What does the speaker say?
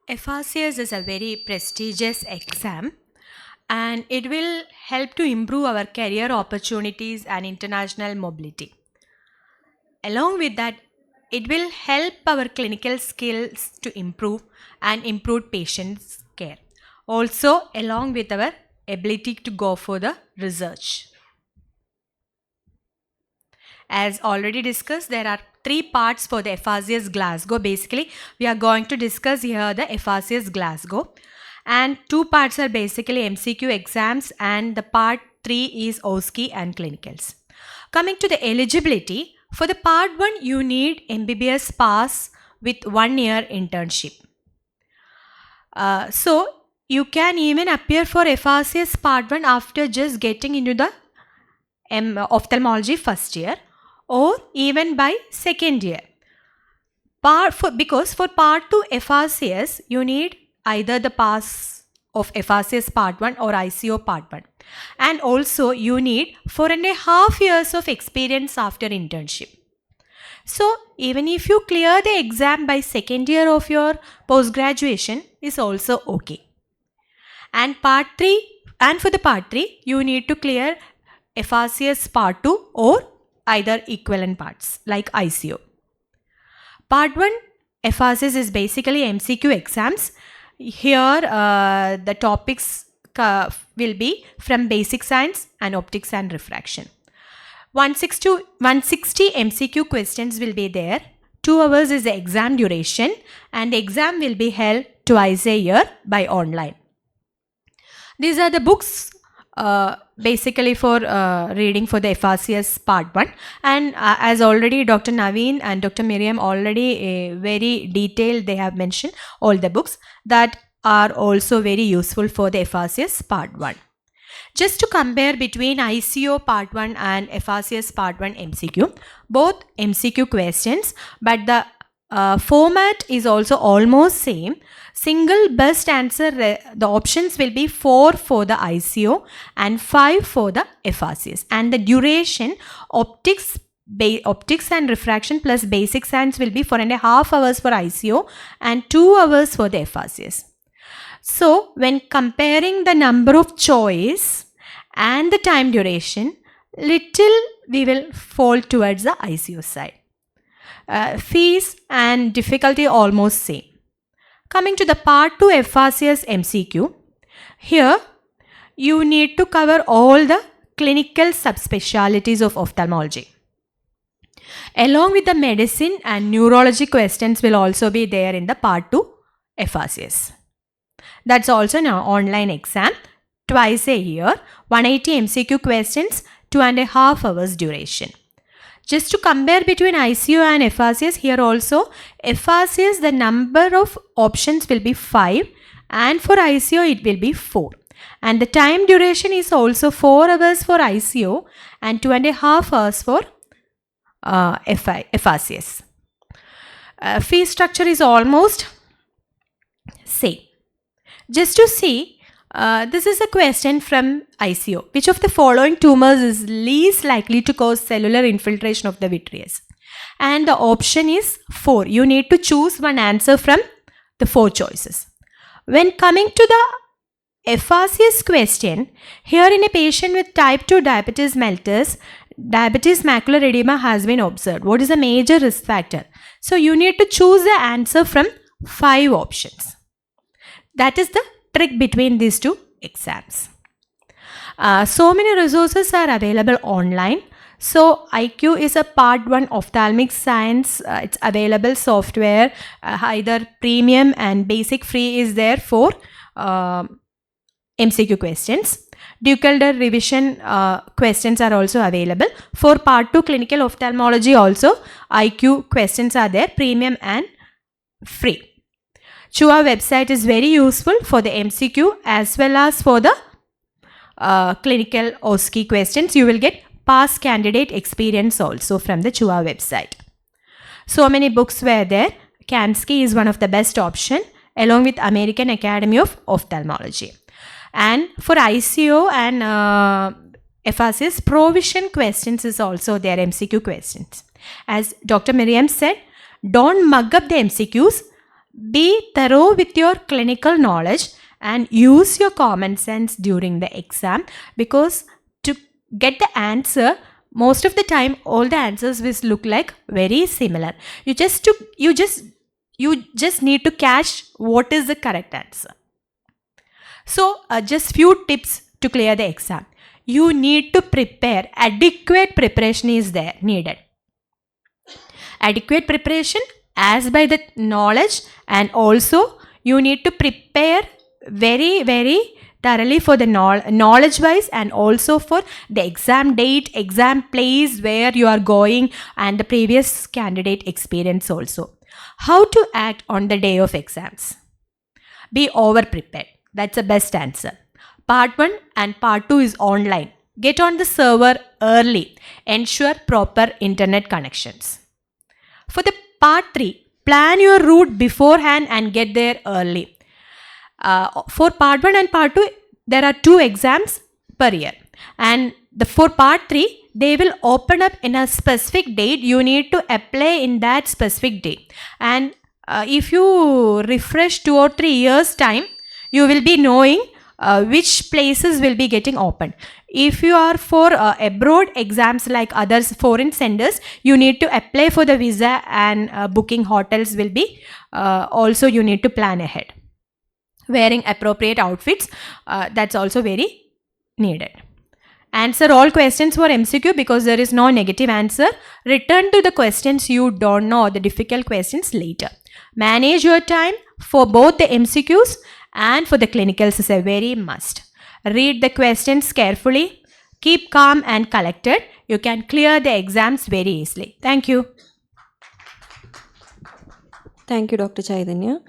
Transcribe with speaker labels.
Speaker 1: FRCS is a very prestigious exam and it will help to improve our career opportunities and international mobility. Along with that, it will help our clinical skills to improve and improve patients' care. Also, along with our ability to go for the research. As already discussed, there are 3 parts for the FRCS Glasgow. Basically, we are going to discuss here the FRCS Glasgow. And 2 parts are basically MCQ exams and the part 3 is OSCE and clinicals. Coming to the eligibility, for the part 1 you need MBBS pass with 1 year internship. So you can even appear for FRCS part 1 after just getting into the ophthalmology first year or even by second year. Because for part 2 FRCS you need either the pass of FRCS part 1 or ICO part 1. And also you need 4.5 years of experience after internship. So even if you clear the exam by second year of your post-graduation is also okay. And for the part 3 you need to clear FRCS part 2 or either equivalent parts like ICO. Part 1 FRCS is basically MCQ exams. Here the topics will be from basic science and optics and refraction. 160 MCQ questions will be there. 2 hours is the exam duration and the exam will be held twice a year by online. These are the books basically for reading for the FRCS part 1 and as already Dr. Naveen and Dr. Miriam already very detailed they have mentioned all the books that are also very useful for the FRCS part 1. Just to compare between ICO part 1 and FRCS part 1 MCQ, both MCQ questions but the format is also almost same. Single best answer, the options will be 4 for the ICO and 5 for the FRCS. And the duration, optics and refraction plus basic science will be 4.5 hours for ICO and 2 hours for the FRCS. So when comparing the number of choice and the time duration, little we will fall towards the ICO side. Fees and difficulty almost same. Coming to the part 2 FRCS MCQ, here you need to cover all the clinical subspecialties of ophthalmology. Along with the medicine and neurology questions will also be there in the part 2 FRCS. That's also an online exam, twice a year, 180 MCQ questions, 2.5 hours duration. Just to compare between ICO and FRCS, here also FRCS the number of options will be 5 and for ICO it will be 4. And the time duration is also 4 hours for ICO and 2.5 hours for FRCS. Fee structure is almost same. Just to see, this is a question from ICO. Which of the following tumors is least likely to cause cellular infiltration of the vitreous? And the option is 4. You need to choose one answer from the 4 choices. When coming to the FRCS question, here in a patient with type 2 diabetes mellitus, diabetes macular edema has been observed. What is a major risk factor? So you need to choose the answer from 5 options. That is the trick between these 2 exams. So many resources are available online. So IQ is a part 1 ophthalmic science. It's available software, either premium and basic free is there for MCQ questions. Dual revision questions are also available. For part 2 clinical ophthalmology also IQ questions are there, premium and free. CHUA website is very useful for the MCQ as well as for the clinical OSCE questions. You will get past candidate experience also from the CHUA website. So many books were there. Kansky is one of the best option along with American Academy of Ophthalmology. And for ICO and FRCS, provision questions is also there, MCQ questions. As Dr. Miriam said, don't mug up the MCQs. Be thorough with your clinical knowledge and use your common sense during the exam, because to get the answer, most of the time all the answers will look like very similar. You just need to catch what is the correct answer. So just few tips to clear the exam. You need to prepare. Adequate preparation is there needed. Adequate preparation as by the knowledge, and also you need to prepare very, very thoroughly for the knowledge wise, and also for the exam date, exam place where you are going, and the previous candidate experience also. How to act on the day of exams? Be over prepared. That's the best answer. Part 1 and part 2 is online. Get on the server early. Ensure proper internet connections. For the part 3, plan your route beforehand and get there early. For part 1 and part 2, there are 2 exams per year. And for part 3, they will open up in a specific date. You need to apply in that specific date. And if you refresh 2 or 3 years time, you will be knowing which places will be getting open. If you are for abroad exams like others foreign centers, you need to apply for the visa, and booking hotels will be also you need to plan ahead. Wearing appropriate outfits, that's also very needed. Answer all questions for MCQ because there is no negative answer. Return to the questions you don't know, the difficult questions later. Manage your time for both the MCQs and for the clinicals is a very must. Read the questions carefully. Keep calm and collected. You can clear the exams very easily. Thank you.
Speaker 2: Thank you, Dr. Chaithanya.